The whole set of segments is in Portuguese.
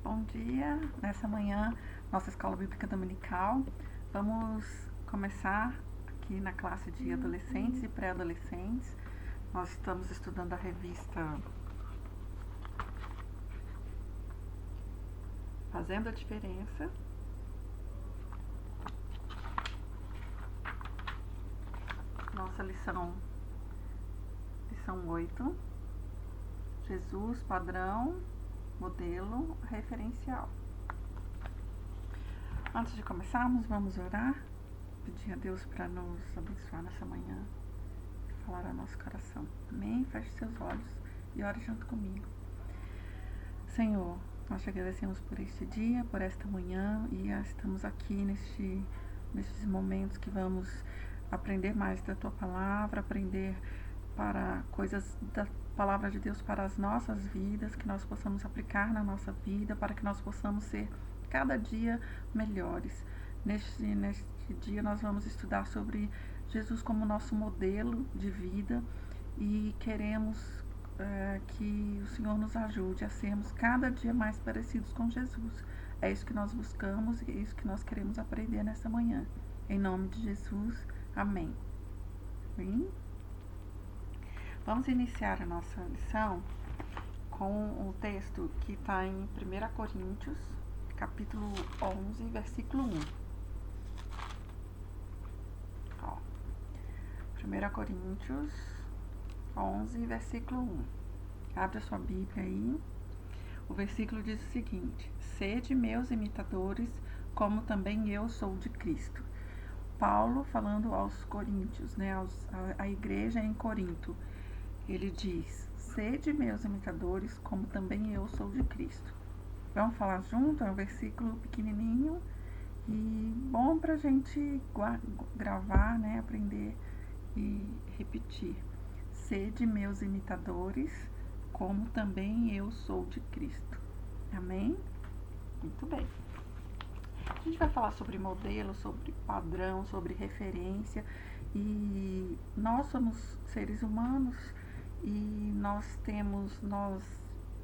Bom dia, nessa manhã, nossa Escola Bíblica Dominical. Vamos começar aqui na classe de adolescentes e pré-adolescentes. Nós estamos estudando a revista Fazendo a Diferença. Nossa lição 8. Jesus, padrão, modelo, referencial. Antes de começarmos, vamos orar, pedir a Deus para nos abençoar nessa manhã e falar ao nosso coração. Amém? Feche seus olhos e ore junto comigo. Senhor, nós te agradecemos por este dia, por esta manhã, e estamos aqui nestes momentos que vamos aprender mais da Tua Palavra, aprender para coisas da Palavra de Deus para as nossas vidas, que nós possamos aplicar na nossa vida, para que nós possamos ser cada dia melhores. Neste dia nós vamos estudar sobre Jesus como nosso modelo de vida e queremos que o Senhor nos ajude a sermos cada dia mais parecidos com Jesus. É isso que nós buscamos e é isso que nós queremos aprender nesta manhã. Em nome de Jesus, amém. Amém? Vamos iniciar a nossa lição com o texto que está em 1 Coríntios, capítulo 11, versículo 1. 1 Coríntios 11, versículo 1. Abre a sua Bíblia aí. O versículo diz o seguinte: Sede meus imitadores, como também eu sou de Cristo. Paulo falando aos coríntios, né, a igreja em Corinto. Ele diz: Sede meus imitadores, como também eu sou de Cristo. Vamos falar junto? É um versículo pequenininho e bom para a gente gravar, né, aprender e repetir. Sede meus imitadores, como também eu sou de Cristo. Amém? Muito bem. A gente vai falar sobre modelo, sobre padrão, sobre referência, e nós somos seres humanos e nós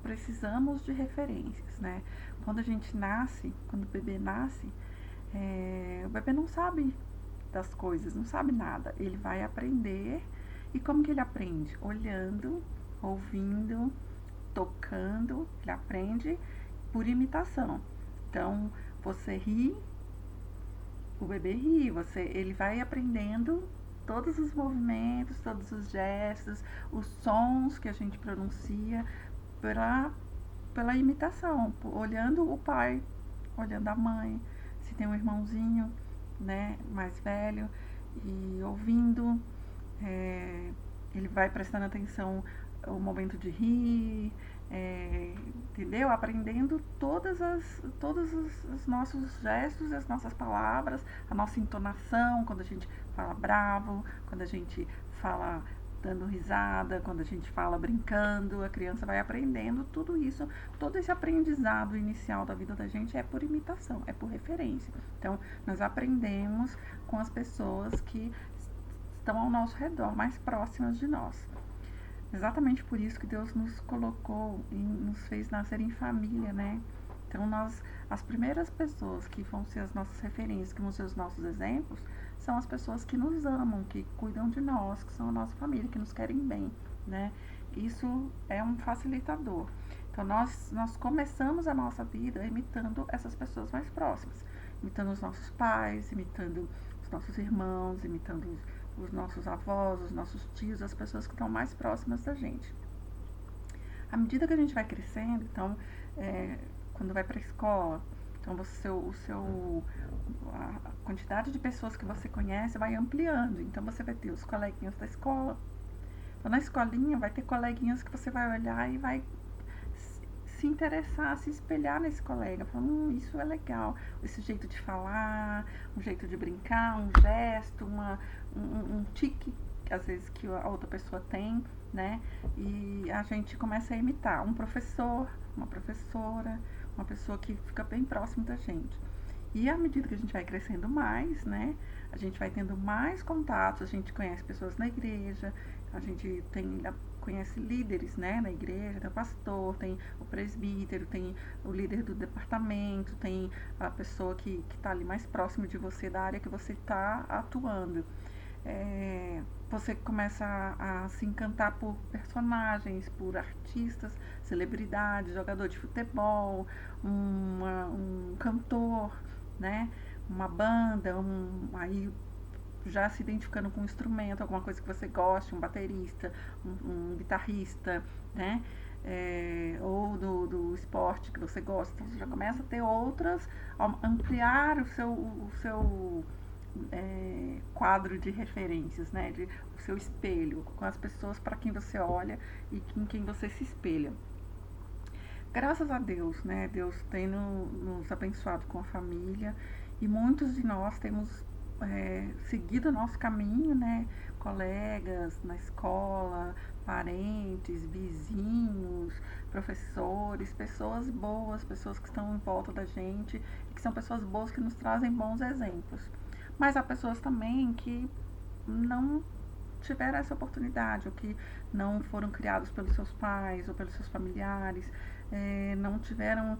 precisamos de referências, né? Quando a gente nasce, quando o bebê nasce, o bebê não sabe das coisas, não sabe nada, ele vai aprender. E como que ele aprende? Olhando, ouvindo, tocando, ele aprende por imitação. Então, você ri, o bebê ri, ele vai aprendendo todos os movimentos, todos os gestos, os sons que a gente pronuncia pela imitação, olhando o pai, olhando a mãe, se tem um irmãozinho, né, mais velho, e ouvindo, ele vai prestando atenção ao momento de rir, entendeu? Aprendendo todos os nossos gestos, as nossas palavras, a nossa entonação, quando a gente fala bravo, quando a gente fala dando risada, quando a gente fala brincando, a criança vai aprendendo tudo isso. Todo esse aprendizado inicial da vida da gente é por imitação, é por referência. Então, nós aprendemos com as pessoas que estão ao nosso redor, mais próximas de nós. Exatamente por isso que Deus nos colocou e nos fez nascer em família, né? Então, as primeiras pessoas que vão ser as nossas referências, que vão ser os nossos exemplos, são as pessoas que nos amam, que cuidam de nós, que são a nossa família, que nos querem bem, né? Isso é um facilitador. Então, nós começamos a nossa vida imitando essas pessoas mais próximas, imitando os nossos pais, imitando os nossos irmãos, imitando os nossos avós, os nossos tios, as pessoas que estão mais próximas da gente. À medida que a gente vai crescendo, então, quando vai para a escola, então a quantidade de pessoas que você conhece vai ampliando. Então, você vai ter os coleguinhas da escola. Então, na escolinha vai ter coleguinhas que você vai olhar e vai se interessar, se espelhar nesse colega, falando, isso é legal, esse jeito de falar, um jeito de brincar, um gesto, um tique, às vezes, que a outra pessoa tem, né? E a gente começa a imitar um professor, uma professora, uma pessoa que fica bem próximo da gente. E à medida que a gente vai crescendo mais, né? A gente vai tendo mais contatos, a gente conhece pessoas na igreja, a gente conhece líderes, né, na igreja, tem o pastor, tem o presbítero, tem o líder do departamento, tem a pessoa que está ali mais próximo de você, da área que você está atuando. Você começa a se encantar por personagens, por artistas, celebridades, jogador de futebol, um cantor, né? Uma banda, aí já se identificando com um instrumento, alguma coisa que você goste, um baterista, um guitarrista, né? Ou do esporte que você gosta. Então você já começa a ter outras, ampliar o seu quadro de referências, né? O seu espelho, com as pessoas para quem você olha e em quem você se espelha. Graças a Deus, né? Deus tem nos abençoado com a família e muitos de nós temos seguido o nosso caminho, né? Colegas na escola, parentes, vizinhos, professores, pessoas boas, pessoas que estão em volta da gente e que são pessoas boas que nos trazem bons exemplos. Mas há pessoas também que não tiveram essa oportunidade, ou que não foram criados pelos seus pais ou pelos seus familiares, não tiveram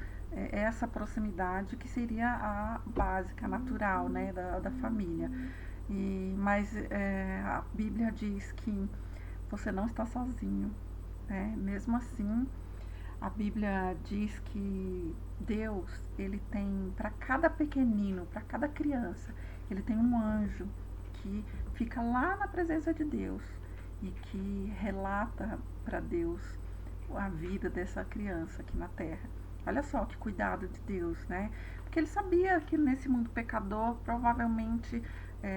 essa proximidade que seria a básica, natural, né, da família. Mas a Bíblia diz que você não está sozinho, né? Mesmo assim, a Bíblia diz que Deus, ele tem para cada pequenino, para cada criança, ele tem um anjo que fica lá na presença de Deus e que relata para Deus a vida dessa criança aqui na Terra. Olha só que cuidado de Deus, né? Porque ele sabia que nesse mundo pecador, provavelmente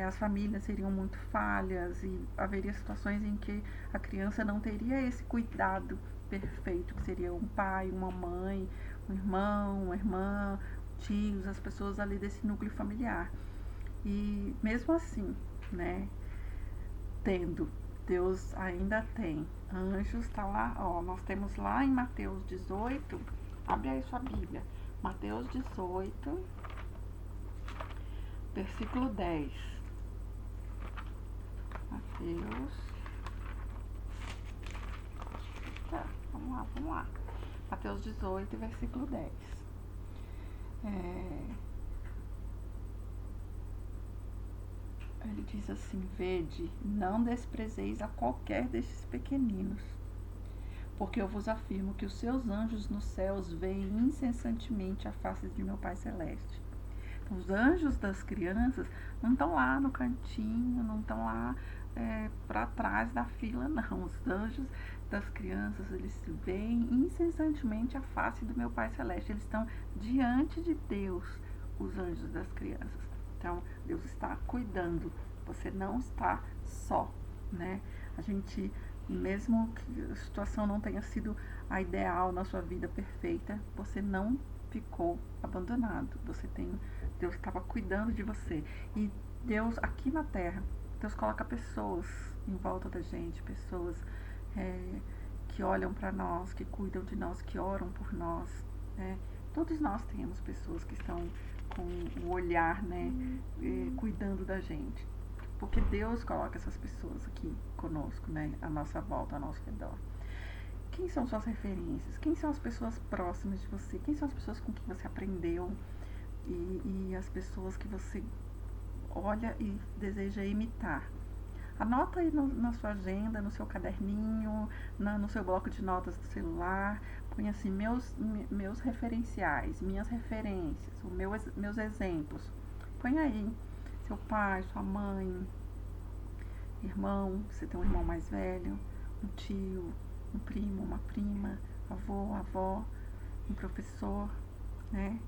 as famílias seriam muito falhas e haveria situações em que a criança não teria esse cuidado perfeito, que seria um pai, uma mãe, um irmão, uma irmã, tios, as pessoas ali desse núcleo familiar. E mesmo assim, né, Deus ainda tem anjos, tá lá, ó, nós temos lá em Mateus 18, abre aí sua Bíblia, Mateus 18, versículo 10. Mateus, tá, vamos lá. Mateus 18, versículo 10. Ele diz assim: vede, não desprezeis a qualquer destes pequeninos, porque eu vos afirmo que os seus anjos nos céus veem incessantemente a face de meu Pai Celeste. Então, os anjos das crianças não estão lá no cantinho, não estão lá para trás da fila, não. Os anjos das crianças, eles veem incessantemente a face do meu Pai Celeste. Eles estão diante de Deus, os anjos das crianças. Então, Deus está cuidando. Você não está só, né? A gente, mesmo que a situação não tenha sido a ideal na sua vida perfeita, você não ficou abandonado. Deus estava cuidando de você. E Deus, aqui na Terra, Deus coloca pessoas em volta da gente, pessoas que olham para nós, que cuidam de nós, que oram por nós, né? Todos nós temos pessoas que estão com o olhar, né, cuidando da gente. Porque Deus coloca essas pessoas aqui conosco, né, à nossa volta, ao nosso redor. Quem são suas referências? Quem são as pessoas próximas de você? Quem são as pessoas com quem você aprendeu? E as pessoas que você olha e deseja imitar. Anota aí na sua agenda, no seu caderninho, no seu bloco de notas do celular. Põe assim, meus referenciais, minhas referências, meus exemplos. Põe aí seu pai, sua mãe, irmão, você tem um irmão mais velho, um tio, um primo, uma prima, avô, avó, um professor, né?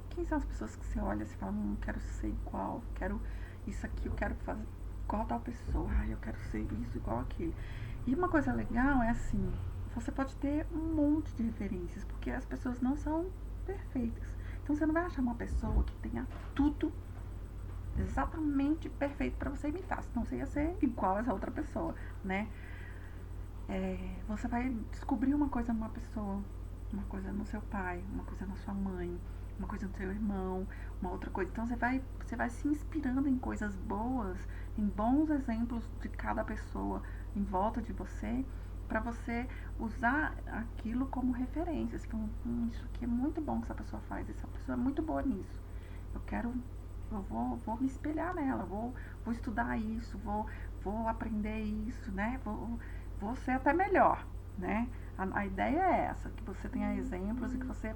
Quem são as pessoas que você olha e fala, quero ser igual, quero isso aqui, eu quero fazer igual a tal pessoa, eu quero ser isso, igual aquele. E uma coisa legal é assim, você pode ter um monte de referências, porque as pessoas não são perfeitas. Então você não vai achar uma pessoa que tenha tudo exatamente perfeito para você imitar, senão você ia ser igual a essa outra pessoa, né? Você vai descobrir uma coisa numa pessoa, uma coisa no seu pai, uma coisa na sua mãe, uma coisa no seu irmão, uma outra coisa. Então você vai se inspirando em coisas boas, em bons exemplos de cada pessoa em volta de você, para você usar aquilo como referência. Você fala, isso aqui é muito bom que essa pessoa faz, essa pessoa é muito boa nisso. Eu vou me espelhar nela, vou estudar isso, vou aprender isso, né? Vou ser até melhor, né? A ideia é essa, que você tenha exemplos e que você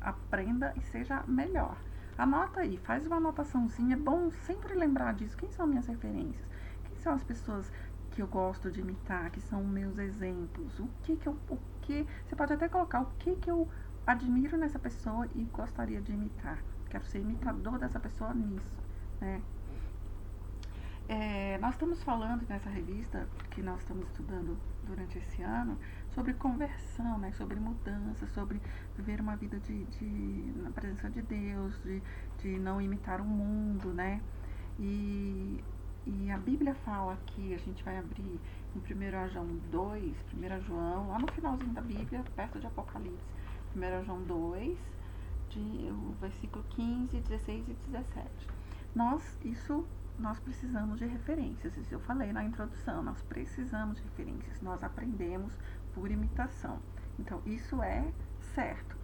aprenda e seja melhor. Anota aí, faz uma anotaçãozinha, é bom sempre lembrar disso. Quem são minhas referências? Quem são as pessoas que eu gosto de imitar, que são meus exemplos? Você pode até colocar o que eu admiro nessa pessoa e gostaria de imitar. Quero ser imitador dessa pessoa nisso, né? Nós estamos falando nessa revista que nós estamos estudando durante esse ano sobre conversão, né? Sobre mudança, sobre viver uma vida na presença de Deus, de não imitar o mundo, né? E a Bíblia fala que a gente vai abrir em 1 João 2, 1 João, lá no finalzinho da Bíblia, perto de Apocalipse, 1 João 2, o versículo 15, 16 e 17. Nós precisamos de referências, isso eu falei na introdução, nós precisamos de referências, nós aprendemos por imitação. Então, isso é certo.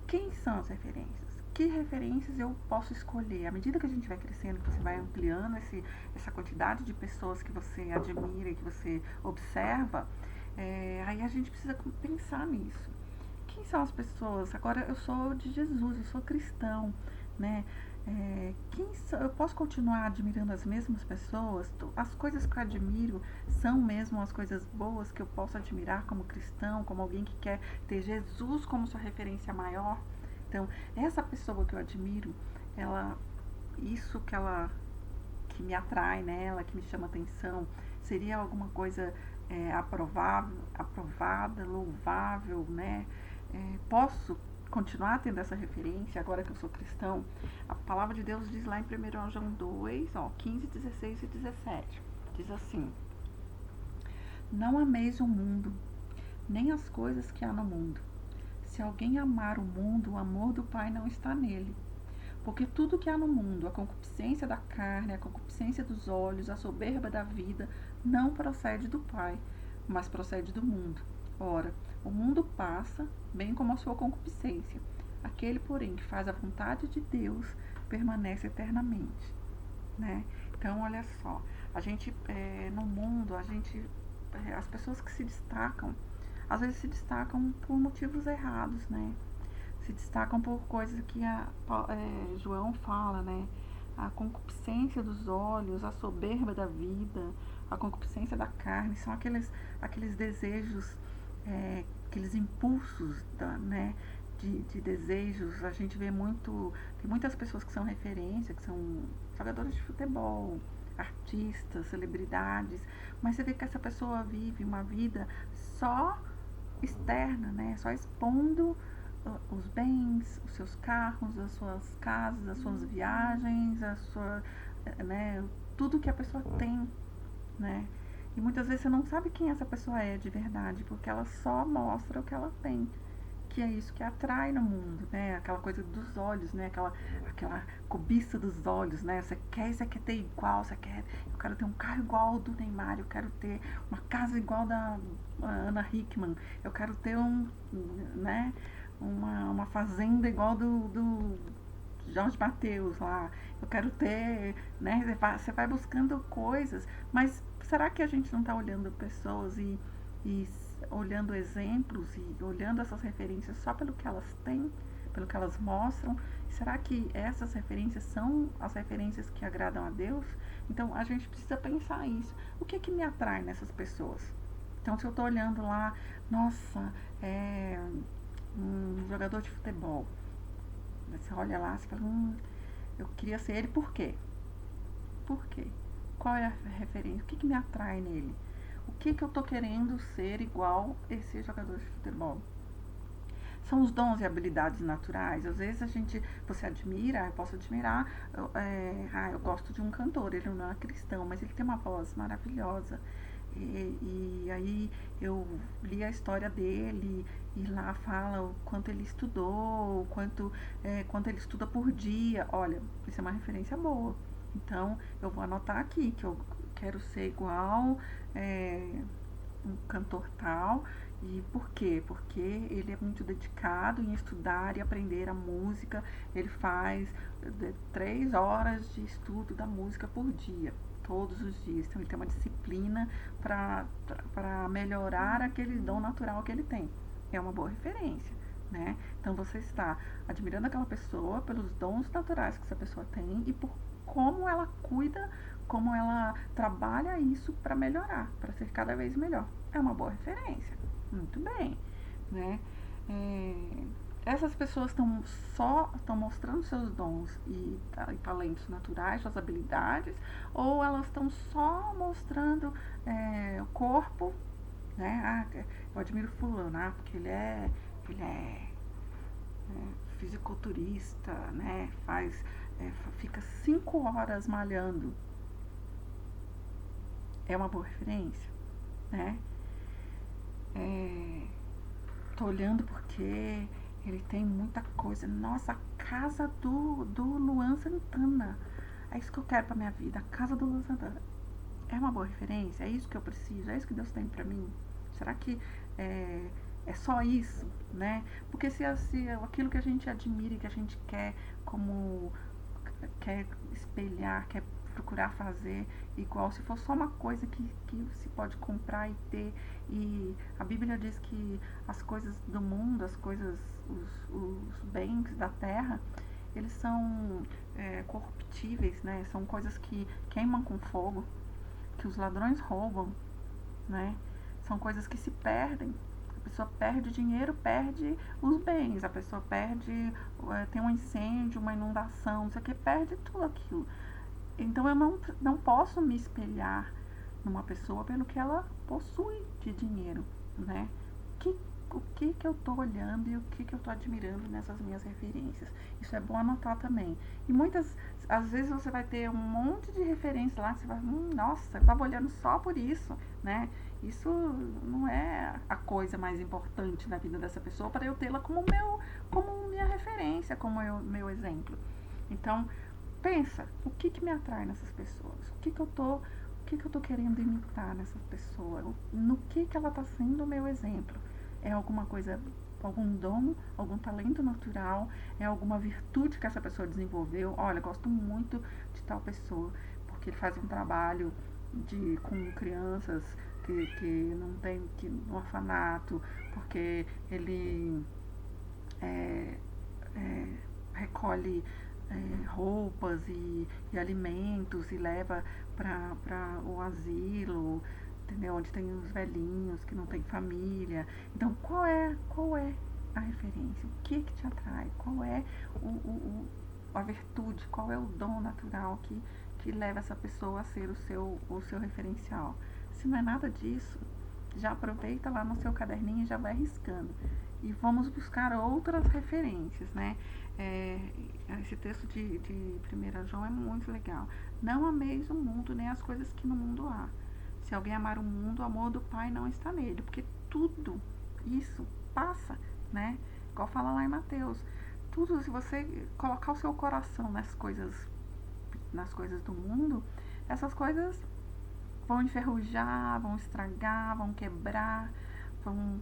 Quem são as referências? Que referências eu posso escolher? À medida que a gente vai crescendo, que você vai ampliando essa quantidade de pessoas que você admira e que você observa, aí a gente precisa pensar nisso. Quem são as pessoas? Agora eu sou de Jesus, eu sou cristão, né? Eu posso continuar admirando as mesmas pessoas? As coisas que eu admiro são mesmo as coisas boas que eu posso admirar como cristão, como alguém que quer ter Jesus como sua referência maior? Então, essa pessoa que eu admiro, isso que me atrai nela, que me chama atenção, seria alguma coisa aprovada, louvável, né? Posso continuar tendo essa referência agora que eu sou cristão? A palavra de Deus diz lá em 1 João 2, 15, 16 e 17. Diz assim: não ameis o mundo, nem as coisas que há no mundo. Se alguém amar o mundo, o amor do Pai não está nele. Porque tudo que há no mundo, a concupiscência da carne, a concupiscência dos olhos, a soberba da vida, não procede do Pai, mas procede do mundo. Ora, o mundo passa, bem como a sua concupiscência. Aquele, porém, que faz a vontade de Deus, permanece eternamente, né? Então, olha só, a gente, no mundo, as pessoas que se destacam, às vezes se destacam por motivos errados, né? Se destacam por coisas que João fala, né? A concupiscência dos olhos, a soberba da vida, a concupiscência da carne, são aqueles desejos, aqueles impulsos, né? De desejos. A gente vê tem muitas pessoas que são referência, que são jogadores de futebol, artistas, celebridades, mas você vê que essa pessoa vive uma vida só externa, né? Só expondo os bens, os seus carros, as suas casas, as suas viagens, né? Tudo que a pessoa tem, né? E muitas vezes você não sabe quem essa pessoa é de verdade, porque ela só mostra o que ela tem, que é isso que atrai no mundo, né? Aquela coisa dos olhos, né? Aquela cobiça dos olhos, né? Você quer ter igual, eu quero ter um carro igual ao do Neymar, eu quero ter uma casa igual da Ana Hickman, eu quero ter né? Uma fazenda igual do Jorge Mateus lá, eu quero ter, né? Você vai buscando coisas, mas será que a gente não está olhando pessoas e olhando exemplos e olhando essas referências só pelo que elas têm, pelo que elas mostram? Será que essas referências são as referências que agradam a Deus? Então a gente precisa pensar isso. O que me atrai nessas pessoas? Então, se eu estou olhando lá, nossa, um jogador de futebol, você olha lá e fala, eu queria ser ele, por quê? Por quê? Qual é a referência? O que me atrai nele? O que eu tô querendo ser igual esse jogador de futebol? São os dons e habilidades naturais. Às vezes você admira, eu posso admirar, eu gosto de um cantor, ele não é cristão, mas ele tem uma voz maravilhosa. E aí eu li a história dele e lá fala o quanto ele estudou, quanto ele estuda por dia. Olha, isso é uma referência boa. Então eu vou anotar aqui que eu quero ser igual um cantor tal. E por quê? Porque ele é muito dedicado em estudar e aprender a música. Ele faz 3 horas de estudo da música por dia, todos os dias. Então ele tem uma disciplina para melhorar aquele dom natural que ele tem. É uma boa referência, né? Então você está admirando aquela pessoa pelos dons naturais que essa pessoa tem e por como ela cuida, como ela trabalha isso para melhorar, para ser cada vez melhor. É uma boa referência. Muito bem, né? Essas pessoas estão mostrando seus dons e talentos naturais, suas habilidades, ou elas estão só mostrando o corpo, né? Eu admiro fulano, porque ele é fisiculturista, né? Fica 5 horas malhando. É uma boa referência, né? Tô olhando porque ele tem muita coisa. Nossa, a casa do Luan Santana. É isso que eu quero pra minha vida, a casa do Luan Santana. É uma boa referência? É isso que eu preciso? É isso que Deus tem pra mim? Será que é só isso, né? Porque se aquilo que a gente admira e que a gente quer quer espelhar, quer procurar fazer igual, se for só uma coisa que se pode comprar e ter, e a Bíblia diz que as coisas do mundo, os bens da terra, eles são corruptíveis, né? São coisas que queimam com fogo, que os ladrões roubam, né? São coisas que se perdem. A pessoa perde dinheiro, perde os bens, a pessoa perde, tem um incêndio, uma inundação, não sei o que, perde tudo aquilo. Então eu não posso me espelhar numa pessoa pelo que ela possui de dinheiro, né? O que eu tô olhando e o que eu tô admirando nessas minhas referências. Isso é bom anotar também. E às vezes você vai ter um monte de referências lá, que você vai, nossa, eu tava olhando só por isso, né? Isso não é a coisa mais importante na vida dessa pessoa para eu tê-la como minha referência, como meu exemplo. Então, pensa, o que me atrai nessas pessoas? O que eu tô querendo imitar nessa pessoa? No que ela tá sendo o meu exemplo? É alguma coisa, algum dom, algum talento natural? É alguma virtude que essa pessoa desenvolveu? Olha, eu gosto muito de tal pessoa, porque ele faz um trabalho com crianças que não tem no orfanato, porque ele recolhe roupas e alimentos e leva para o asilo, entendeu? Onde tem os velhinhos que não tem família. Então, qual é a referência? O que te atrai? Qual é a virtude? Qual é o dom natural que leva essa pessoa a ser o seu referencial? Se não é nada disso, já aproveita lá no seu caderninho e já vai riscando. E vamos buscar outras referências, né? Esse texto de 1 João é muito legal. Não ameis o mundo, nem as coisas que no mundo há. Se alguém amar o mundo, o amor do Pai não está nele. Porque tudo isso passa, né? Igual fala lá em Mateus. Tudo, se você colocar o seu coração nas coisas do mundo, essas coisas vão enferrujar, vão estragar, vão quebrar, vão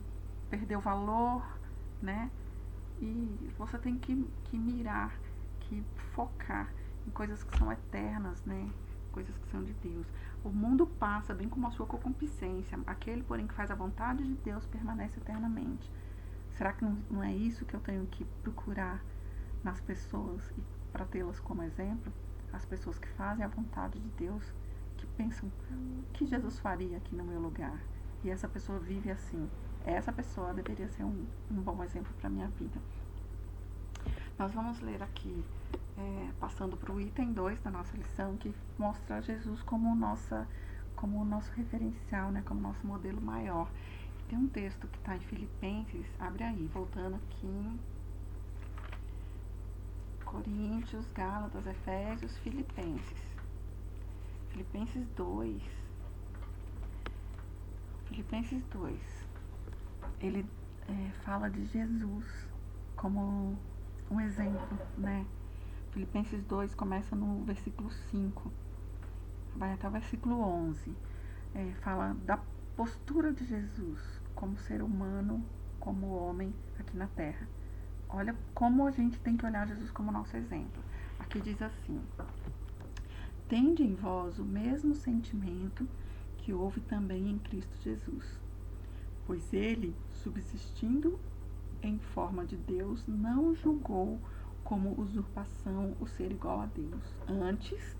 perder o valor, né? E você tem que mirar, que focar em coisas que são eternas, né? Coisas que são de Deus. O mundo passa, bem como a sua concupiscência. Aquele, porém, que faz a vontade de Deus permanece eternamente. Será que não é isso que eu tenho que procurar nas pessoas e para tê-las como exemplo? As pessoas que fazem a vontade de Deus, que pensam, o que Jesus faria aqui no meu lugar? E essa pessoa vive assim. Essa pessoa deveria ser um bom exemplo para a minha vida. Nós vamos ler aqui, passando para o item 2 da nossa lição, que mostra Jesus como o nosso referencial, né, como nosso modelo maior. Tem um texto que está em Filipenses, abre aí, voltando aqui em Coríntios, Gálatas, Efésios, Filipenses. Filipenses 2. Ele fala de Jesus como um exemplo, né? Filipenses 2 começa no versículo 5, vai até o versículo 11. Fala postura de Jesus como ser humano, como homem aqui na Terra. Olha como a gente tem que olhar Jesus como nosso exemplo. Aqui diz assim: tende em vós o mesmo sentimento que houve também em Cristo Jesus, pois ele, subsistindo em forma de Deus, não julgou como usurpação o ser igual a Deus. Antes,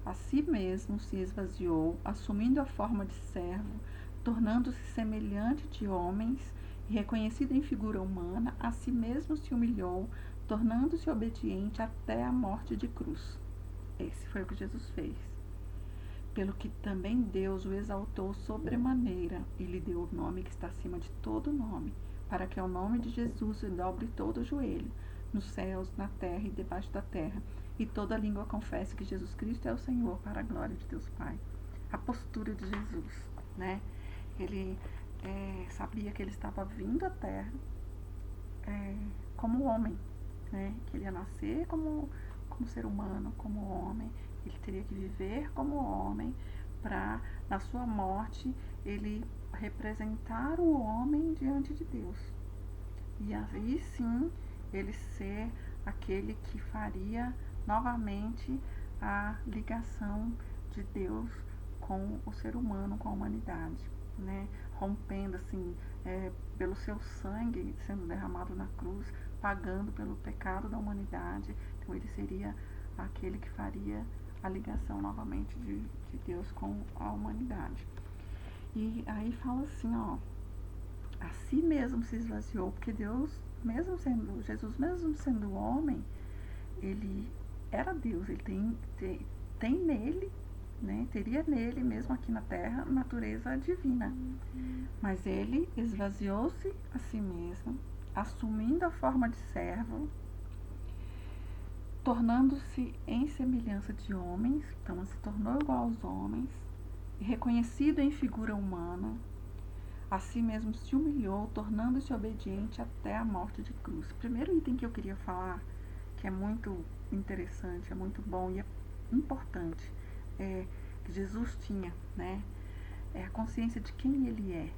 a si mesmo se esvaziou, assumindo a forma de servo, tornando-se semelhante de homens, e reconhecido em figura humana, a si mesmo se humilhou, tornando-se obediente até a morte de cruz. Esse foi o que Jesus fez. Pelo que também Deus o exaltou sobremaneira e lhe deu o nome que está acima de todo nome, para que ao nome de Jesus se dobre todo o joelho, nos céus, na terra e debaixo da terra, e toda língua confesse que Jesus Cristo é o Senhor, para a glória de Deus Pai. A postura de Jesus, né? Ele sabia que ele estava vindo à terra como homem, né? Que ele ia nascer como ser humano, como homem. Ele teria que viver como homem para, na sua morte, ele representar o homem diante de Deus. E aí sim, ele ser aquele que faria novamente a ligação de Deus com o ser humano, com a humanidade, né? Rompendo assim, pelo seu sangue sendo derramado na cruz, pagando pelo pecado da humanidade. Então ele seria aquele que faria a ligação novamente de Deus com a humanidade. E aí fala assim, ó, a si mesmo se esvaziou, porque Deus, Jesus mesmo sendo homem, ele era Deus, ele tem nele, né, teria nele mesmo aqui na terra natureza divina, mas ele esvaziou-se a si mesmo, assumindo a forma de servo, tornando-se em semelhança de homens, então se tornou igual aos homens, reconhecido em figura humana, a si mesmo se humilhou, tornando-se obediente até a morte de cruz. O primeiro item que eu queria falar, que é muito interessante, é muito bom e é importante, que Jesus tinha, né? É a consciência de quem ele é,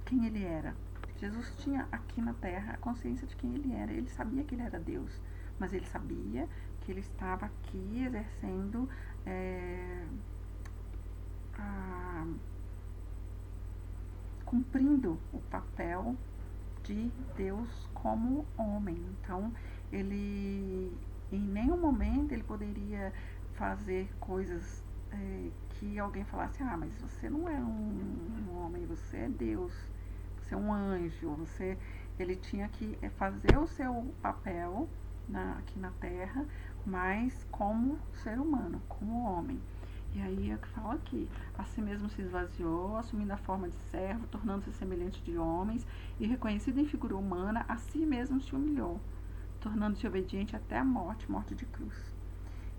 quem ele era. Jesus tinha aqui na terra a consciência de quem ele era. Ele sabia que ele era Deus, mas ele sabia que ele estava aqui exercendo cumprindo o papel de Deus como homem. Então, ele em nenhum momento ele poderia fazer coisas que alguém falasse, mas você não é um homem, você é Deus, você é um anjo, ele tinha que fazer o seu papel aqui na terra, mas como ser humano, como homem. E aí é o que fala aqui, a si mesmo se esvaziou, assumindo a forma de servo, tornando-se semelhante de homens, e reconhecido em figura humana, a si mesmo se humilhou, tornando-se obediente até a morte de cruz.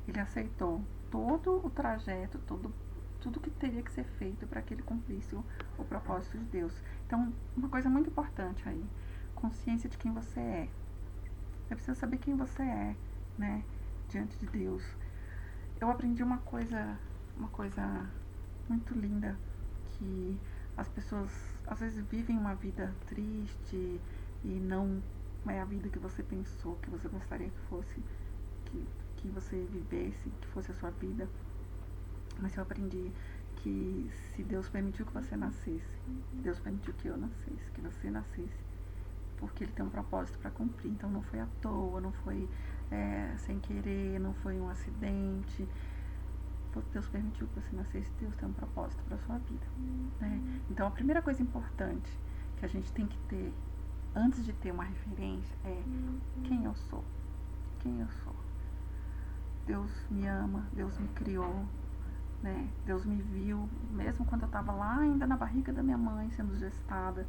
Ele aceitou todo o trajeto, tudo que teria que ser feito para que ele cumprisse o propósito de Deus. Então, uma coisa muito importante aí, consciência de quem você é. Você precisa saber quem você é, né, diante de Deus. Eu aprendi uma coisa muito linda, que as pessoas às vezes vivem uma vida triste e não é a vida que você pensou, que você gostaria que fosse, que você vivesse, que fosse a sua vida. Mas eu aprendi que se Deus permitiu que você nascesse, Deus permitiu que eu nascesse, que você nascesse, porque ele tem um propósito para cumprir. Então não foi à toa, não foi sem querer, não foi um acidente. Deus permitiu que você nascesse, Deus tem um propósito para a sua vida, né? Então a primeira coisa importante que a gente tem que ter antes de ter uma referência é quem eu sou. Quem eu sou. Deus me ama, Deus me criou, né? Deus me viu, mesmo quando eu estava lá ainda na barriga da minha mãe, sendo gestada.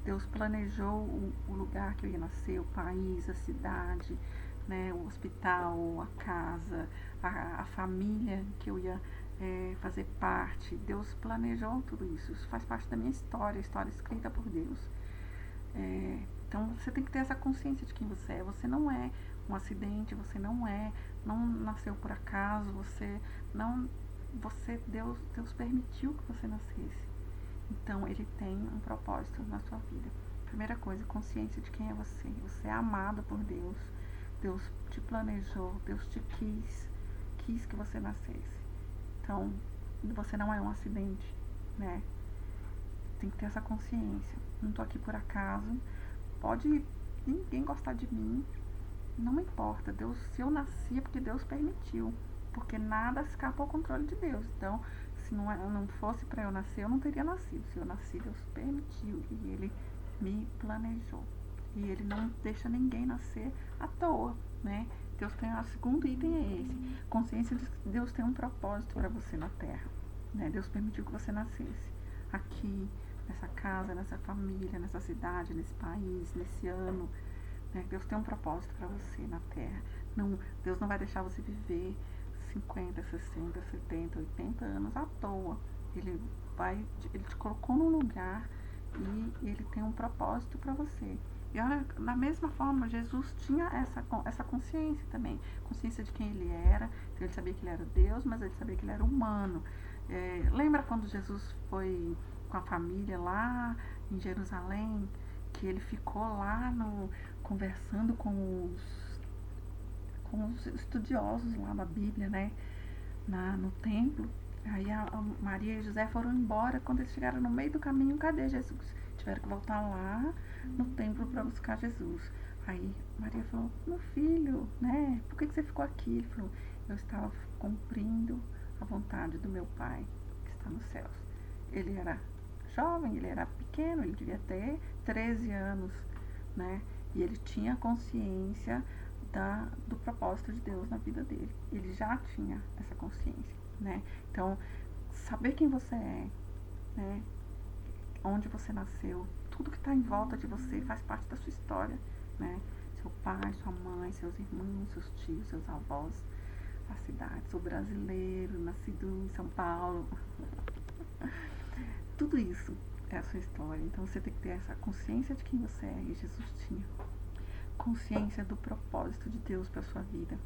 Deus planejou o lugar que eu ia nascer, o país, a cidade, né? O hospital, a casa, a família que eu ia fazer parte. Deus planejou tudo isso. Isso faz parte da minha história, história escrita por Deus. Então você tem que ter essa consciência de quem você é. Você não é um acidente, você não nasceu por acaso, Deus permitiu que você nascesse. Então, ele tem um propósito na sua vida. Primeira coisa, consciência de quem é você. Você é amado por Deus. Deus te planejou, Deus te quis que você nascesse. Então, você não é um acidente, né? Tem que ter essa consciência. Não tô aqui por acaso. Pode ninguém gostar de mim, não me importa. Deus, se eu nasci é porque Deus permitiu. Porque nada escapa ao controle de Deus. Então, se não fosse para eu nascer, eu não teria nascido. Se eu nasci, Deus permitiu e Ele me planejou. E Ele não deixa ninguém nascer à toa, né? Deus tem, o segundo item é esse. Consciência de que Deus tem um propósito para você na Terra, né? Deus permitiu que você nascesse aqui, nessa casa, nessa família, nessa cidade, nesse país, nesse ano, né? Deus tem um propósito para você na Terra. Não, Deus não vai deixar você viver 50, 60, 70, 80 anos à toa. Ele te colocou num lugar e ele tem um propósito para você. E olha, da mesma forma, Jesus tinha essa consciência também. Consciência de quem ele era. Então ele sabia que ele era Deus, mas ele sabia que ele era humano. Lembra quando Jesus foi com a família lá em Jerusalém? Que ele ficou lá conversando com os estudiosos lá da Bíblia, né? No templo. Aí a Maria e José foram embora. Quando eles chegaram no meio do caminho, cadê Jesus? Tiveram que voltar lá no templo para buscar Jesus. Aí Maria falou, meu filho, né? Por que você ficou aqui? Ele falou, eu estava cumprindo a vontade do meu Pai que está nos céus. Ele era jovem, ele era pequeno, ele devia ter 13 anos, né? E ele tinha consciência do propósito de Deus na vida dele. Ele já tinha essa consciência, né? Então, saber quem você é, né? Onde você nasceu, tudo que está em volta de você faz parte da sua história, né? Seu pai, sua mãe, seus irmãos, seus tios, seus avós, a cidade, sou brasileiro, nascido em São Paulo. Tudo isso é a sua história. Então você tem que ter essa consciência de quem você é, e Jesus tinha. Consciência do propósito de Deus para sua vida.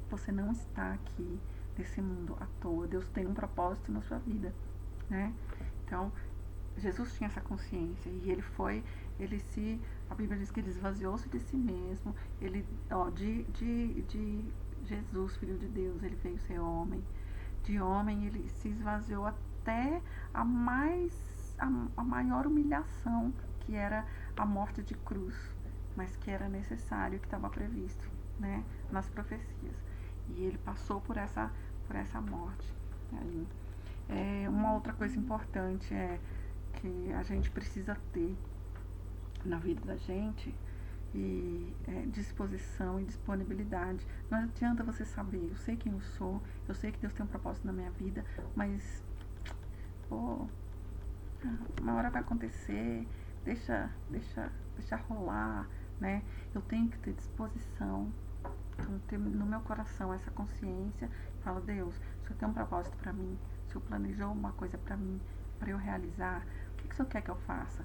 Você não está aqui nesse mundo à toa. Deus tem um propósito na sua vida, né? Então, Jesus tinha essa consciência e a Bíblia diz que ele esvaziou-se de si mesmo. De Jesus, filho de Deus, ele veio ser homem. De homem, ele se esvaziou até a maior humilhação, que era a morte de cruz, mas que era necessário, que estava previsto, né, nas profecias. E ele passou por essa morte. Aí, uma outra coisa importante é que a gente precisa ter na vida da gente disposição e disponibilidade. Não adianta você saber, eu sei quem eu sou, eu sei que Deus tem um propósito na minha vida, mas uma hora vai acontecer, deixa rolar, né? Eu tenho que ter disposição, então, ter no meu coração essa consciência, falo, Deus, o Senhor tem um propósito para mim, o Senhor planejou uma coisa para mim, para eu realizar, o que o Senhor quer que eu faça?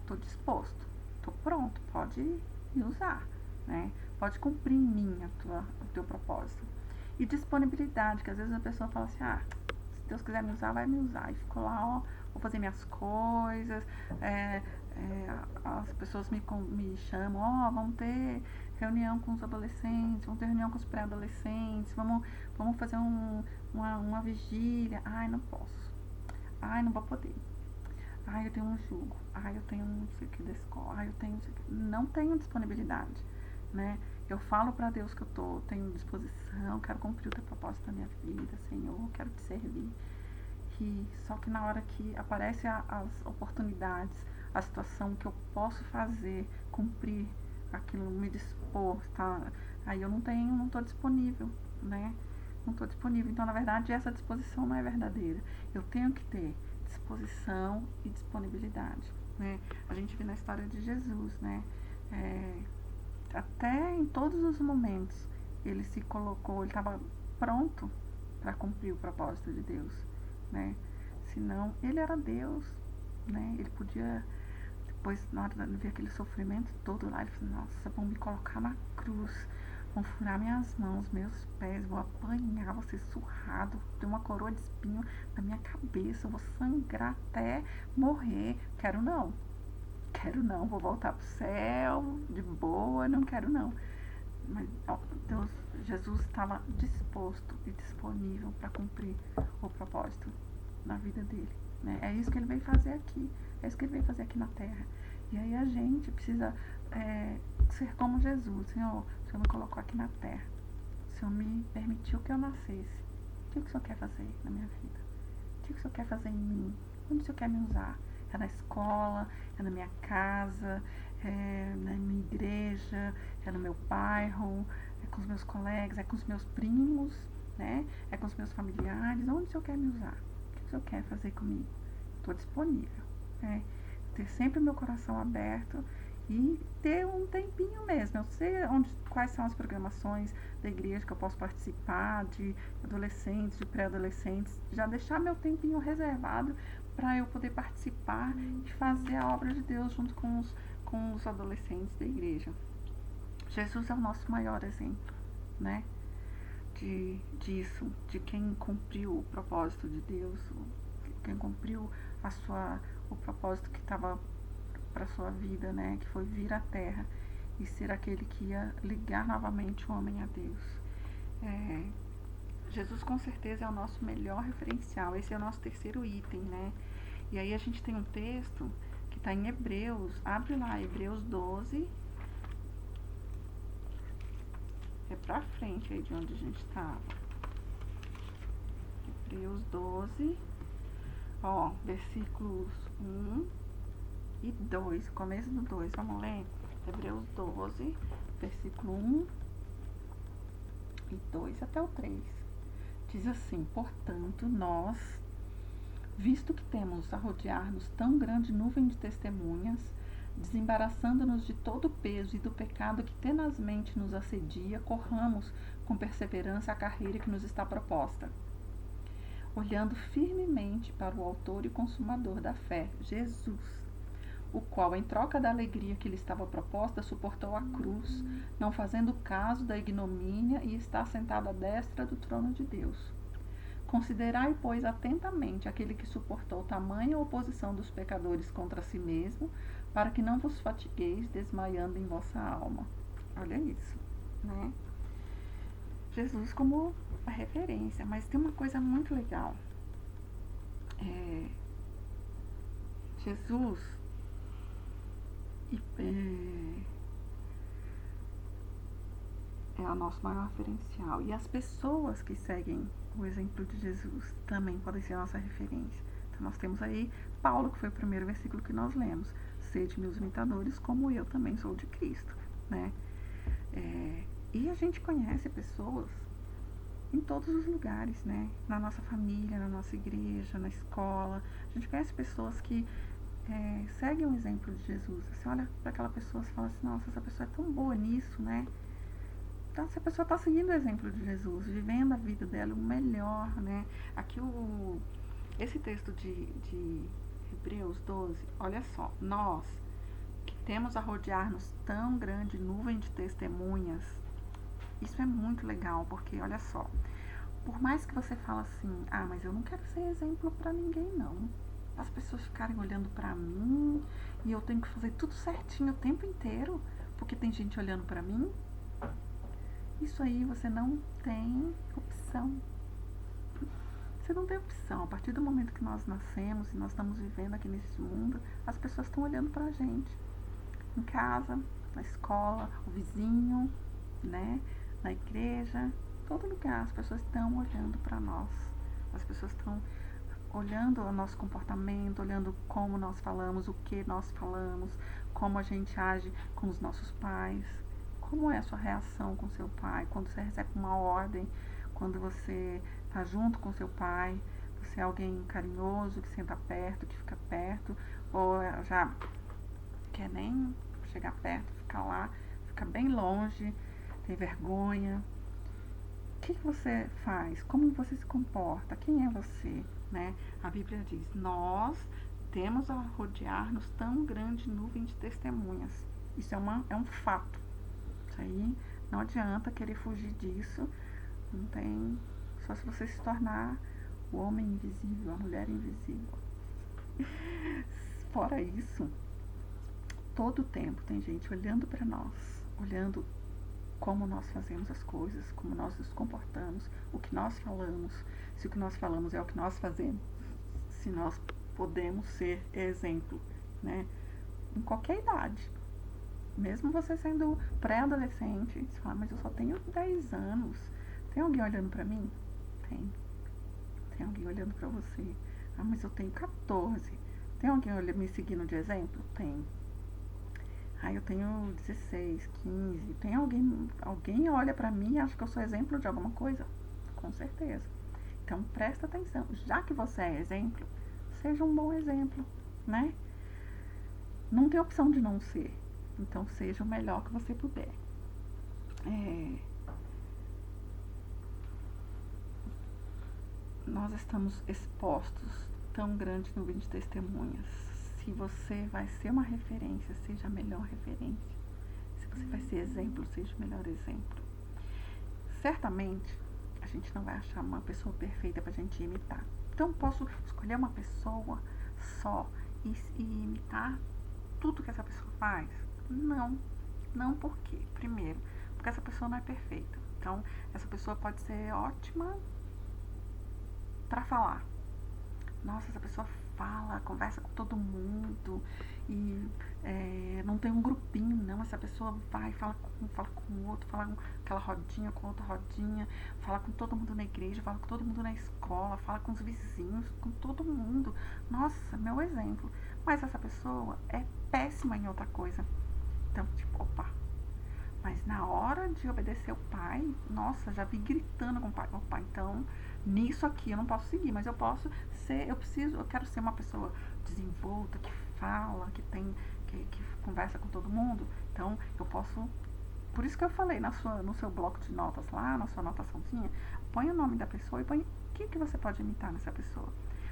Tô disposto, tô pronto, pode me usar, né? Pode cumprir em mim o teu propósito. E disponibilidade, que às vezes a pessoa fala assim, se Deus quiser me usar, vai me usar. E ficou lá, vou fazer minhas coisas, as pessoas me chamam, vamos ter reunião com os adolescentes, vamos ter reunião com os pré-adolescentes, vamos fazer uma vigília. Não posso. Não vou poder. Eu tenho um jugo. Eu tenho não sei o que da escola. Eu tenho não tenho disponibilidade, né? Eu falo para Deus que eu tenho disposição, quero cumprir o teu propósito na minha vida, Senhor, quero te servir. Só que na hora que aparecem as oportunidades, a situação que eu posso fazer, cumprir aquilo, me dispor, tá? Aí eu não tô disponível, né? Não tô disponível. Então, na verdade, essa disposição não é verdadeira. Eu tenho que ter disposição e disponibilidade, né? A gente vê na história de Jesus, né? Até em todos os momentos ele se colocou, ele estava pronto para cumprir o propósito de Deus, né? Senão ele era Deus, né? Ele podia, depois na hora de ver aquele sofrimento todo lá, ele falou, nossa, vão me colocar na cruz, vão furar minhas mãos, meus pés, vou apanhar, vou ser surrado, ter uma coroa de espinho na minha cabeça, vou sangrar até morrer. Quero não, vou voltar pro céu, de boa, não quero não. Mas Deus, Jesus estava disposto e disponível para cumprir o propósito na vida dele, né? É isso que ele veio fazer aqui, é isso que ele veio fazer aqui na terra. E aí a gente precisa ser como Jesus. Senhor, o Senhor me colocou aqui na terra, o Senhor me permitiu que eu nascesse. O que o Senhor quer fazer na minha vida? O que o Senhor quer fazer em mim? Onde o Senhor quer me usar? É na escola, é na minha casa, é na minha igreja, é no meu bairro, é com os meus colegas, é com os meus primos, né? É com os meus familiares. Onde o Senhor quer me usar? O que o Senhor quer fazer comigo? Estou disponível, né? Ter sempre o meu coração aberto e ter um tempinho mesmo. Eu sei quais são as programações da igreja que eu posso participar, de adolescentes, de pré-adolescentes, já deixar meu tempinho reservado para eu poder participar e fazer a obra de Deus junto com os adolescentes da igreja. Jesus é o nosso maior exemplo, né? Disso, de quem cumpriu o propósito de Deus, quem cumpriu o propósito que estava para a sua vida, né? Que foi vir à Terra e ser aquele que ia ligar novamente o homem a Deus. Jesus com certeza é o nosso melhor referencial. Esse é o nosso terceiro item, né? E aí a gente tem um texto que está em Hebreus. Abre lá, Hebreus 12. É pra frente aí de onde a gente estava. Hebreus 12. Ó, versículos 1 e 2. Começo do 2. Vamos ler? Hebreus 12, versículo 1 e 2 até o 3. Diz assim: portanto, nós, visto que temos a rodear-nos tão grande nuvem de testemunhas, desembaraçando-nos de todo o peso e do pecado que tenazmente nos assedia, corramos com perseverança a carreira que nos está proposta, olhando firmemente para o autor e consumador da fé, Jesus, o qual, em troca da alegria que lhe estava proposta, suportou a cruz, não fazendo caso da ignomínia, e está sentado à destra do trono de Deus. Considerai, pois, atentamente aquele que suportou tamanha oposição dos pecadores contra si mesmo, para que não vos fatigueis desmaiando em vossa alma. Olha isso, né? Jesus como a referência, mas tem uma coisa muito legal. Jesus é o nosso maior referencial. E as pessoas que seguem o exemplo de Jesus também podem ser a nossa referência. Então nós temos aí Paulo, que foi o primeiro versículo que nós lemos. Sede meus imitadores, como eu também sou de Cristo, né? E a gente conhece pessoas em todos os lugares, né? Na nossa família, na nossa igreja, na escola. A gente conhece pessoas que seguem o exemplo de Jesus. Você olha para aquela pessoa e fala assim: nossa, essa pessoa é tão boa nisso, né? Então, se a pessoa está seguindo o exemplo de Jesus, vivendo a vida dela o melhor, né? Aqui esse texto de Hebreus 12, olha só, nós que temos a rodear-nos tão grande nuvem de testemunhas, isso é muito legal, porque olha só, por mais que você fale assim: ah, mas eu não quero ser exemplo para ninguém não, as pessoas ficarem olhando para mim e eu tenho que fazer tudo certinho o tempo inteiro, porque tem gente olhando para mim. Isso aí você não tem opção. Você não tem opção. A partir do momento que nós nascemos e nós estamos vivendo aqui nesse mundo, as pessoas estão olhando pra gente. Em casa, na escola, o vizinho, né? Na igreja, todo lugar as pessoas estão olhando para nós. As pessoas estão olhando o nosso comportamento, olhando como nós falamos, o que nós falamos, como a gente age com os nossos pais. Como é a sua reação com seu pai? Quando você recebe uma ordem, quando você está junto com seu pai, você é alguém carinhoso, que senta perto, que fica perto, ou já quer nem chegar perto, ficar lá, fica bem longe, tem vergonha. O que você faz? Como você se comporta? Quem é você? Né? A Bíblia diz: nós temos a rodear-nos tão grande nuvem de testemunhas. Isso é um fato. Isso aí Não adianta querer fugir disso. Não tem. Só se você se tornar o homem invisível, a mulher invisível. Fora isso, todo o tempo tem gente olhando para nós, olhando como nós fazemos as coisas, como nós nos comportamos, o que nós falamos, se o que nós falamos é o que nós fazemos, se nós podemos ser exemplo, né? Em qualquer idade. Mesmo você sendo pré-adolescente, você fala, mas eu só tenho 10 anos. Tem alguém olhando pra mim? Tem. Tem alguém olhando pra você. Ah, mas eu tenho 14. Tem alguém me seguindo de exemplo? Tem. Ah, eu tenho 16, 15. Tem alguém olha pra mim e acha que eu sou exemplo de alguma coisa? Com certeza. Então presta atenção. Já que você é exemplo, seja um bom exemplo, né? Não tem opção de não ser. Então seja o melhor que você puder. Nós estamos expostos tão grande número de testemunhas. Se você vai ser uma referência, seja a melhor referência. Se você vai ser exemplo, seja o melhor exemplo. Certamente, a gente não vai achar uma pessoa perfeita pra gente imitar. Então, posso escolher uma pessoa só e imitar tudo que essa pessoa faz? Não. Não por quê? Primeiro, porque essa pessoa não é perfeita. Então, essa pessoa pode ser ótima pra falar. Nossa, essa pessoa fala, conversa com todo mundo e não tem um grupinho, não. Essa pessoa vai, fala com o outro, fala com aquela rodinha, com outra rodinha, fala com todo mundo na igreja, fala com todo mundo na escola, fala com os vizinhos, com todo mundo. Nossa, meu exemplo. Mas essa pessoa é péssima em outra coisa. Então, tipo, opa. Mas na hora de obedecer o pai, nossa, já vi gritando com o pai. Opa, então, nisso aqui eu não posso seguir, mas eu posso ser, eu quero ser uma pessoa desenvolta, que fala, que conversa com todo mundo. Então, eu posso. Por isso que eu falei no seu bloco de notas lá, na sua anotaçãozinha, põe o nome da pessoa e põe o que você pode imitar nessa pessoa.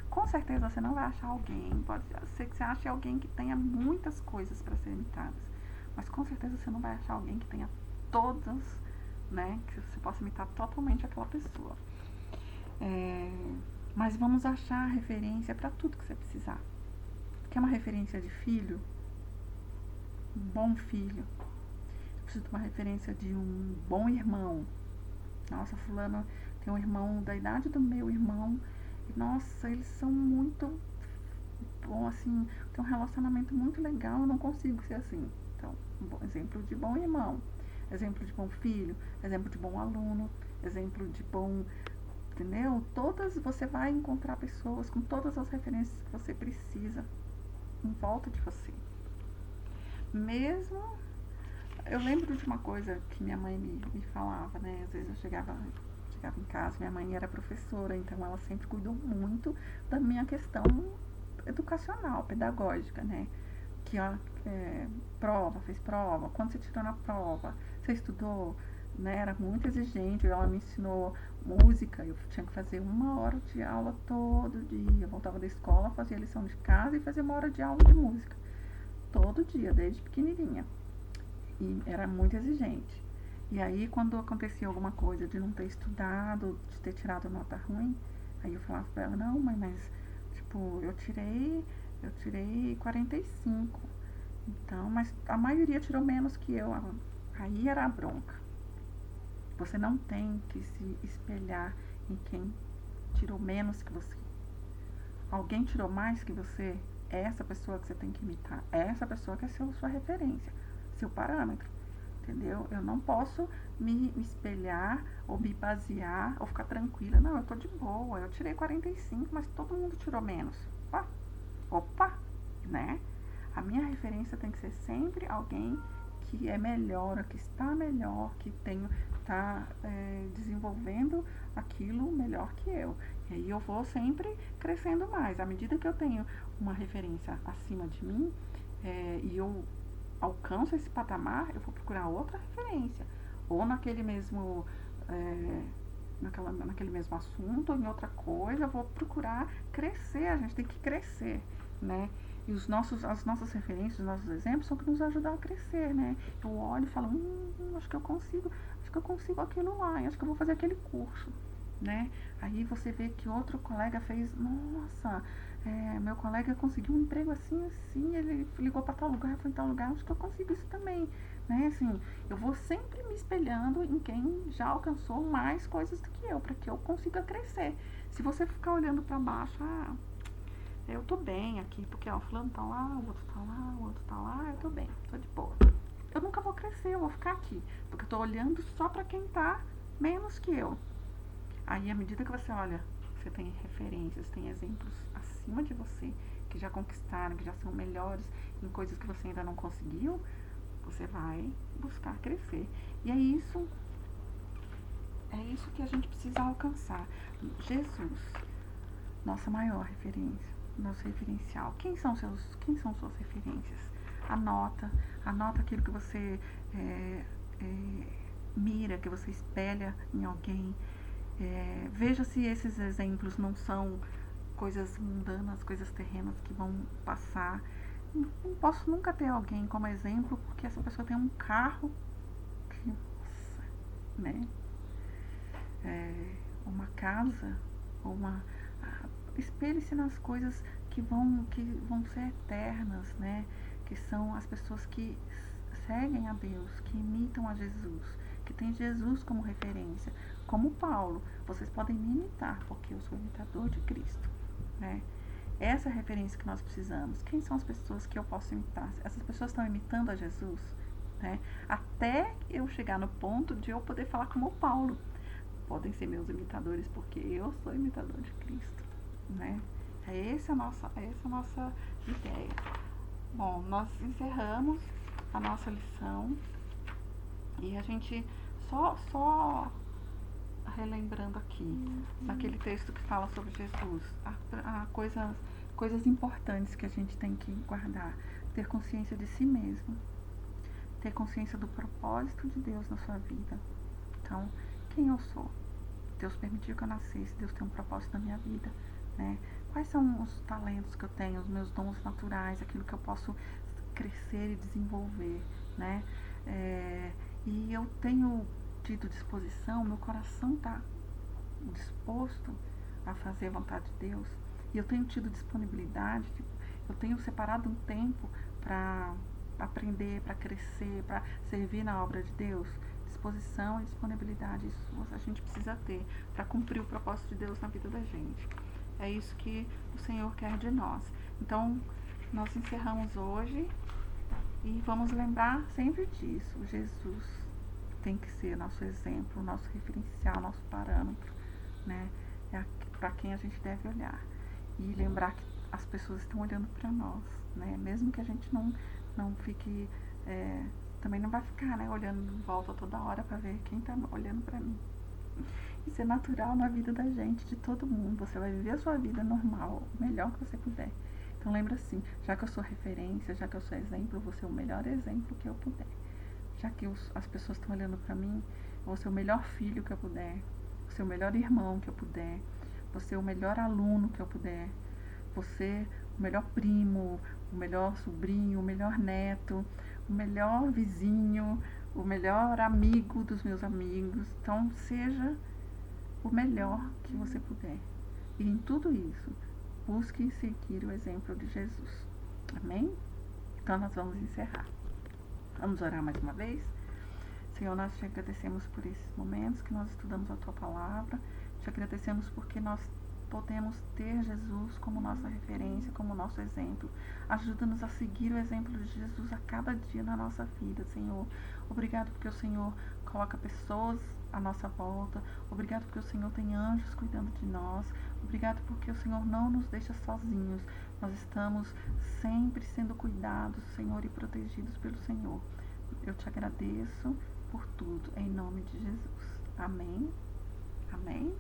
Com certeza você não vai achar alguém, pode ser que você ache alguém que tenha muitas coisas para ser imitadas. Mas com certeza você não vai achar alguém que tenha todas, né? Que você possa imitar totalmente aquela pessoa. Mas vamos achar referência para tudo que você precisar. Quer uma referência de filho? Um bom filho. Eu preciso de uma referência de um bom irmão. Nossa, fulano tem um irmão da idade do meu irmão. E, nossa, eles são muito bom, assim, tem um relacionamento muito legal, eu não consigo ser assim. Então, exemplo de bom irmão, exemplo de bom filho, exemplo de bom aluno, exemplo de bom, entendeu? Você vai encontrar pessoas com todas as referências que você precisa em volta de você. Mesmo, eu lembro de uma coisa que minha mãe me falava, né? Às vezes eu chegava em casa, minha mãe era professora, então ela sempre cuidou muito da minha questão educacional, pedagógica, né? Que fez prova, quando você tirou na prova, você estudou, né? Era muito exigente, ela me ensinou música, eu tinha que fazer 1 hora de aula todo dia, eu voltava da escola, fazia lição de casa e fazia 1 hora de aula de música, todo dia, desde pequenininha, e era muito exigente. E aí, quando acontecia alguma coisa de não ter estudado, de ter tirado nota ruim, aí eu falava pra ela, não, mãe, mas, tipo, eu tirei 45. Então, mas a maioria tirou menos que eu. Aí era a bronca. Você não tem que se espelhar em quem tirou menos que você. Alguém tirou mais que você, é essa pessoa que você tem que imitar. É essa pessoa que é sua referência, seu parâmetro. Entendeu? Eu não posso me espelhar ou me basear ou ficar tranquila. Não, eu tô de boa. Eu tirei 45, mas todo mundo tirou menos. Opa, né? A minha referência tem que ser sempre alguém que é melhor, que está melhor, que está desenvolvendo aquilo melhor que eu. E aí eu vou sempre crescendo mais. À medida que eu tenho uma referência acima de mim e eu alcanço esse patamar, eu vou procurar outra referência. Ou naquele mesmo naquele mesmo assunto, ou em outra coisa, eu vou procurar crescer. A gente tem que crescer, né? E as nossas referências, os nossos exemplos são que nos ajudam a crescer, né? Eu olho e falo, acho que eu consigo aquilo lá, acho que eu vou fazer aquele curso, né? Aí você vê que outro colega fez, nossa, meu colega conseguiu um emprego assim, assim, ele ligou para tal lugar, foi em tal lugar, acho que eu consigo isso também, né? Assim, eu vou sempre me espelhando em quem já alcançou mais coisas do que eu, para que eu consiga crescer. Se você ficar olhando para baixo, eu tô bem aqui, porque ó, o fulano tá lá, o outro tá lá, o outro tá lá, eu tô bem, tô de boa. Eu nunca vou crescer, eu vou ficar aqui, porque eu tô olhando só pra quem tá menos que eu. Aí, à medida que você olha, você tem referências, tem exemplos acima de você, que já conquistaram, que já são melhores em coisas que você ainda não conseguiu, você vai buscar crescer. E é isso que a gente precisa alcançar. Jesus, nossa maior referência, nosso referencial. Quem são suas referências? Anota aquilo que você mira, que você espelha em alguém. Veja se esses exemplos não são coisas mundanas, coisas terrenas que vão passar. Não posso nunca ter alguém como exemplo porque essa pessoa tem um carro que, nossa, né? Uma casa, uma espelhe-se nas coisas que vão ser eternas, né? Que são as pessoas que seguem a Deus, que imitam a Jesus, que tem Jesus como referência. Como Paulo, vocês podem me imitar, porque eu sou imitador de Cristo, né? Essa é a referência que nós precisamos. Quem são as pessoas que eu posso imitar? Essas pessoas estão imitando a Jesus, né? Até eu chegar no ponto de eu poder falar como Paulo. Podem ser meus imitadores, porque eu sou imitador de Cristo, né? Essa é a nossa ideia. Bom, nós encerramos a nossa lição e a gente só relembrando aqui, naquele texto que fala sobre Jesus, coisas importantes que a gente tem que guardar. Ter consciência de si mesmo, ter consciência do propósito de Deus na sua vida. Então, quem eu sou? Deus permitiu que eu nascesse, Deus tem um propósito na minha vida, né? Quais são os talentos que eu tenho, os meus dons naturais, aquilo que eu posso crescer e desenvolver, né? E eu tenho tido disposição, meu coração está disposto a fazer a vontade de Deus, e eu tenho tido disponibilidade, eu tenho separado um tempo para aprender, para crescer, para servir na obra de Deus. Disposição e disponibilidade, isso a gente precisa ter para cumprir o propósito de Deus na vida da gente. É isso que o Senhor quer de nós. Então, nós encerramos hoje e vamos lembrar sempre disso. Jesus tem que ser nosso exemplo, nosso referencial, nosso parâmetro, né? É para quem a gente deve olhar. E lembrar que as pessoas estão olhando para nós, né? Mesmo que a gente não fique... também não vai ficar, né, olhando em volta toda hora para ver quem tá olhando para mim. Isso é natural na vida da gente, de todo mundo. Você vai viver a sua vida normal, o melhor que você puder. Então lembra assim, já que eu sou referência, já que eu sou exemplo, eu vou ser o melhor exemplo que eu puder. Já que as pessoas estão olhando para mim, eu vou ser o melhor filho que eu puder, vou ser o melhor irmão que eu puder, vou ser o melhor aluno que eu puder, vou ser o melhor primo, o melhor sobrinho, o melhor neto, o melhor vizinho, o melhor amigo dos meus amigos. Então, seja o melhor que você puder. E em tudo isso, busque seguir o exemplo de Jesus. Amém? Então, nós vamos encerrar. Vamos orar mais uma vez? Senhor, nós te agradecemos por esses momentos que nós estudamos a Tua Palavra. Te agradecemos porque nós podemos ter Jesus como nossa referência, como nosso exemplo. Ajuda-nos a seguir o exemplo de Jesus a cada dia na nossa vida, Senhor. Obrigado porque o Senhor coloca pessoas à nossa volta. Obrigado porque o Senhor tem anjos cuidando de nós. Obrigado porque o Senhor não nos deixa sozinhos. Nós estamos sempre sendo cuidados, Senhor, e protegidos pelo Senhor. Eu te agradeço por tudo, em nome de Jesus. Amém. Amém.